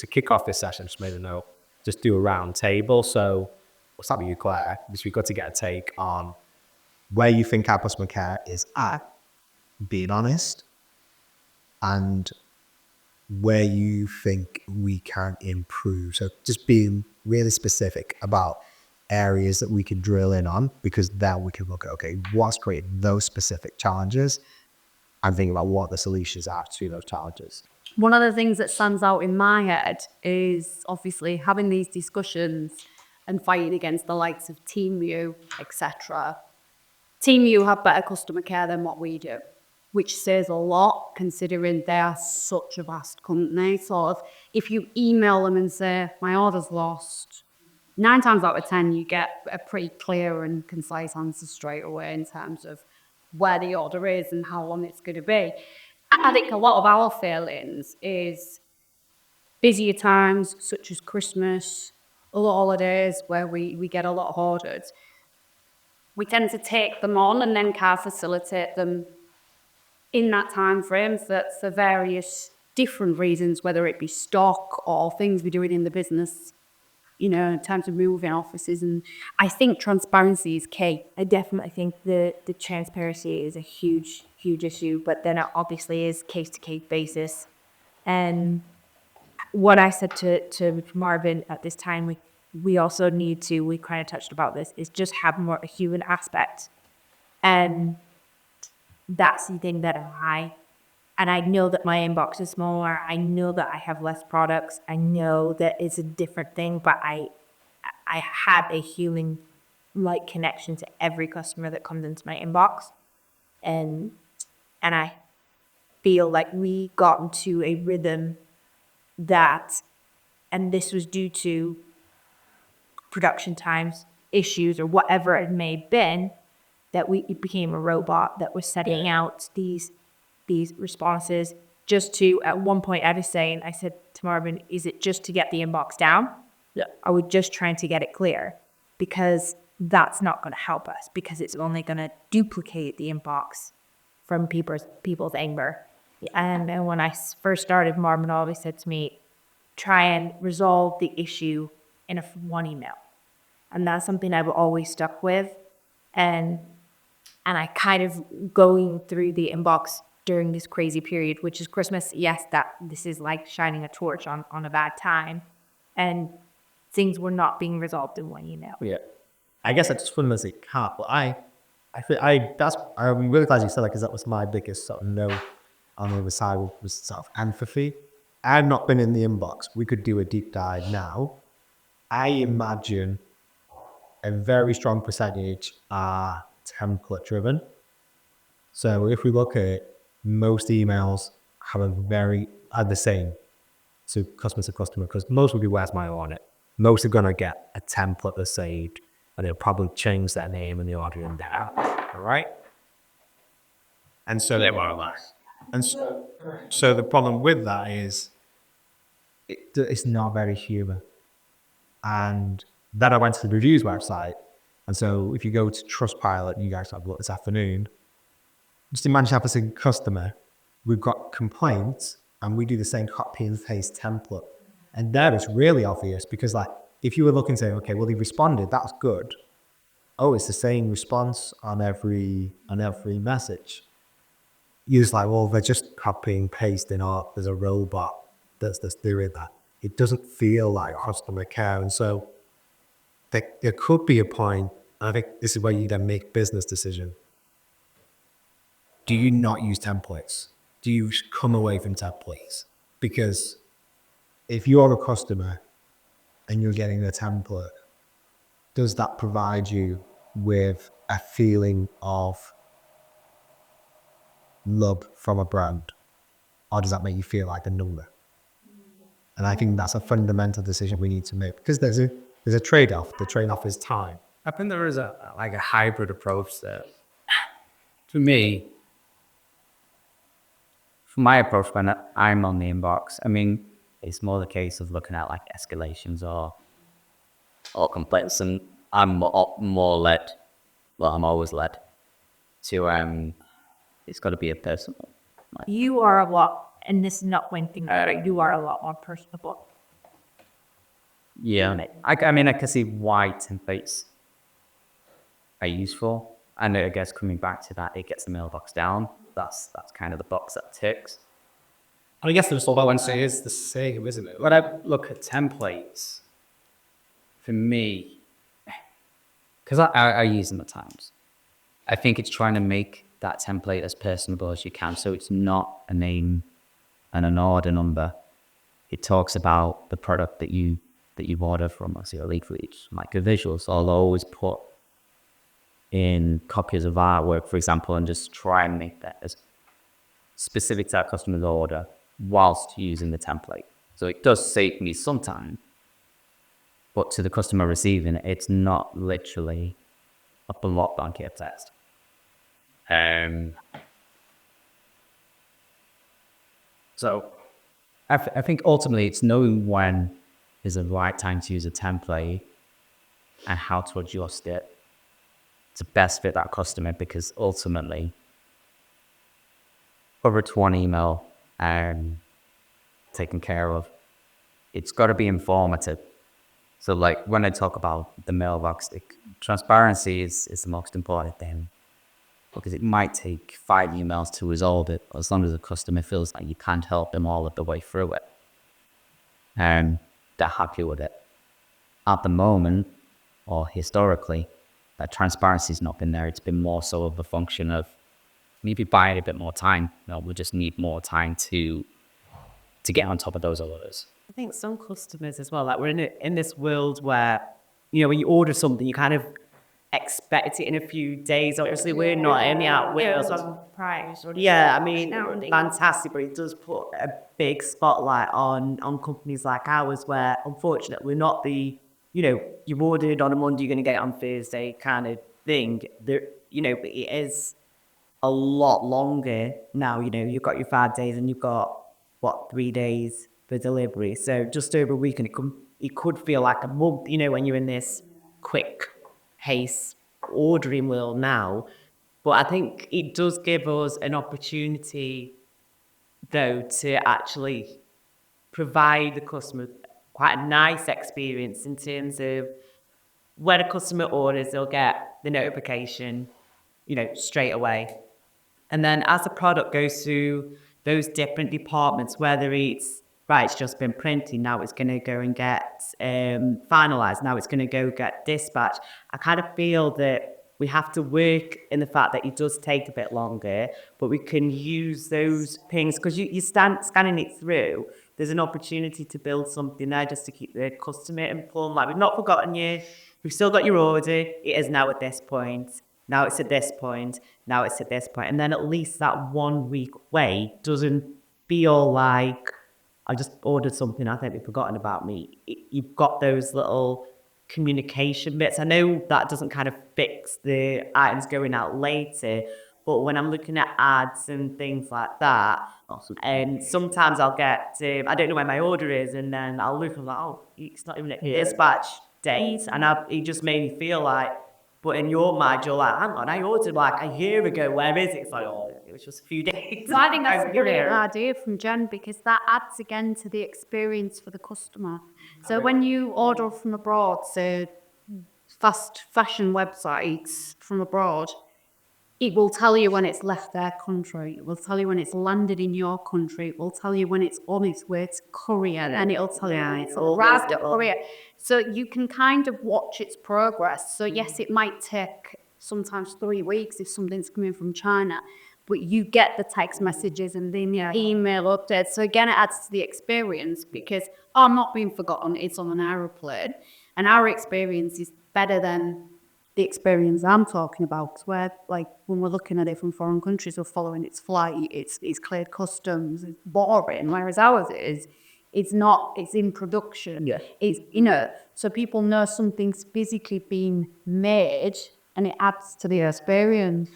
to kick off this session, just made a note, just do a round table. So we'll start with you, Claire, because we've got to get a take on where you think our customer care is at, being honest, and where you think we can improve. So just being really specific about areas that we can drill in on, because then we can look at, okay, what's creating those specific challenges and think about what the solutions are to those challenges. One of the things that stands out in my head is obviously having these discussions and fighting against the likes of Team U, etc. Team U have better customer care than what we do, which says a lot considering they are such a vast company. Sort of, if you email them and say, my order's lost, 9 times out of 10, you get a pretty clear and concise answer straight away in terms of where the order is and how long it's going to be. I think a lot of our failings is busier times, such as Christmas, other holidays where we get a lot of orders. We tend to take them on and then can't facilitate them in that time frame for various different reasons, whether it be stock or things we're doing in the business, you know, in terms of moving offices. And I think transparency is key. I definitely think the transparency is a huge issue, but then it obviously is case-to-case basis. And what I said to Marvin at this time, we also need to, we kind of touched about this, is just have more a human aspect. And that's the thing that I know that my inbox is smaller. I know that I have less products. I know that it's a different thing, but I have a human-like connection to every customer that comes into my inbox. And I feel like we got into a rhythm that, and this was due to production times, issues, or whatever it may have been, that it became a robot that was setting out these responses just to, at one point I said to Marvin, is it just to get the inbox down? Yeah. Are we just trying to get it clear? Because that's not going to help us, because it's only going to duplicate the inbox from people's anger. And when I first started, Marvin always said to me, try and resolve the issue in one email. And that's something I've always stuck with. And I kind of going through the inbox during this crazy period, which is Christmas. Yes, that this is like shining a torch on a bad time. And things were not being resolved in one email. Yeah. I guess I just fundamentally can't. But I'm really glad you said that, because that was my biggest sort of no on the other side, was sort of empathy. I've not been in the inbox. We could do a deep dive now. I imagine a very strong percentage are template driven. So if we look at it, most emails are the same to customer, because most will be where's my order. Most are going to get a template that's saved, and they'll probably change their name and the order in there. All right? And so they more or less. And so the problem with that is it's not very human. And then I went to the reviews website. And so if you go to Trustpilot, you guys have a look this afternoon, just imagine as a customer, we've got complaints and we do the same copy and paste template. And there it's really obvious, because like if you were looking to say, okay, well, they responded, that's good. Oh, it's the same response on every message. You're just like, well, they're just copying, pasting, or there's a robot that's doing that. It doesn't feel like customer care. And so there could be a point, and I think this is where you then make business decision. Do you not use templates? Do you come away from templates? Because if you're a customer and you're getting a template, does that provide you with a feeling of love from a brand? Or does that make you feel like a number? And I think that's a fundamental decision we need to make, because there's a trade-off. The trade-off is time. I think there is a hybrid approach there. To me, for my approach when I'm on the inbox, I mean, it's more the case of looking at like escalations or complaints, and I'm more led. Well, I'm always led to it's got to be a personal. You are a lot, and this is not one thing, you are a lot more personable. Yeah. I mean, I can see why templates are useful. And I guess coming back to that, it gets the mailbox down. That's kind of the box that ticks. And I guess the balance is the same, isn't it? When I look at templates, for me, because I use them at times, I think it's trying to make that template as personable as you can. So it's not a name and an order number. It talks about the product that you order from us, your lead for each microvisual. So I'll always put in copies of artwork, for example, and just try and make that as specific to our customer's order whilst using the template. So it does save me some time, but to the customer receiving it, it's not literally a block blanket text. So I think ultimately it's knowing when is the right time to use a template and how to adjust it to best fit that customer, because ultimately over to one email taken care of, it's got to be informative. So like when I talk about the mailbox, transparency is the most important thing, because it might take 5 emails to resolve it, as long as the customer feels like you can't help them all of the way through it and they're happy with it. At the moment, or historically, that transparency's not been there. It's been more so of a function of maybe buying a bit more time. We just need more time to get on top of those orders. I think some customers as well, like we're in this world where, you know, when you order something, you kind of expect it in a few days. Obviously, we're not in the out world. Price or Yeah, I mean, fantastic, but it does put a big spotlight on companies like ours, where unfortunately we're not the, you know, you ordered on a Monday, you're going to get it on Thursday kind of thing. There, you know, but it is a lot longer now. You know, you've got your 5 days and you've got what, 3 days for delivery. So just over a week, and it could feel like a month. You know, when you're in this quick pace ordering world now. But I think it does give us an opportunity, though, to actually provide the customer quite a nice experience in terms of when a customer orders, they'll get the notification, you know, straight away. And then as the product goes through those different departments, whether it's, right, it's just been printed, now it's going to go and get finalized, now it's going to go get dispatched. I kind of feel that we have to work in the fact that it does take a bit longer, but we can use those pings, because you scanning it through, there's an opportunity to build something there just to keep the customer informed. Like, we've not forgotten you, we've still got your order, it is now at this point. Now it's at this point, now it's at this point. And then at least that 1 week wait doesn't feel like I just ordered something, I think they've forgotten about me. You've got those little communication bits. I know that doesn't kind of fix the items going out later, but when I'm looking at ads and things like that, and sometimes I'll get, I don't know where my order is, and then I'll look and I'm like, oh, it's not even at dispatch date. And it just made me feel like, but in your mind, you're like, hang on, I ordered like a year ago, where is it? It's like, oh, it was just a few days. So I think that's a brilliant idea from Jen, because that adds again to the experience for the customer. So when you order from abroad, so fast fashion websites from abroad, it will tell you when it's left their country. It will tell you when it's landed in your country. It will tell you when it's on its way to courier, and it'll tell you it's arrived at courier. So you can kind of watch its progress. So yes, it might take sometimes 3 weeks if something's coming from China, but you get the text messages and then your email updates. So again, it adds to the experience, because I'm not being forgotten, it's on an aeroplane. And our experience is better than the experience I'm talking about. Because we're like, when we're looking at it from foreign countries, we're following its flight, it's cleared customs, it's boring. Whereas ours it's not, it's in production. Yeah. It's, you know, so people know something's physically being made, and it adds to the experience.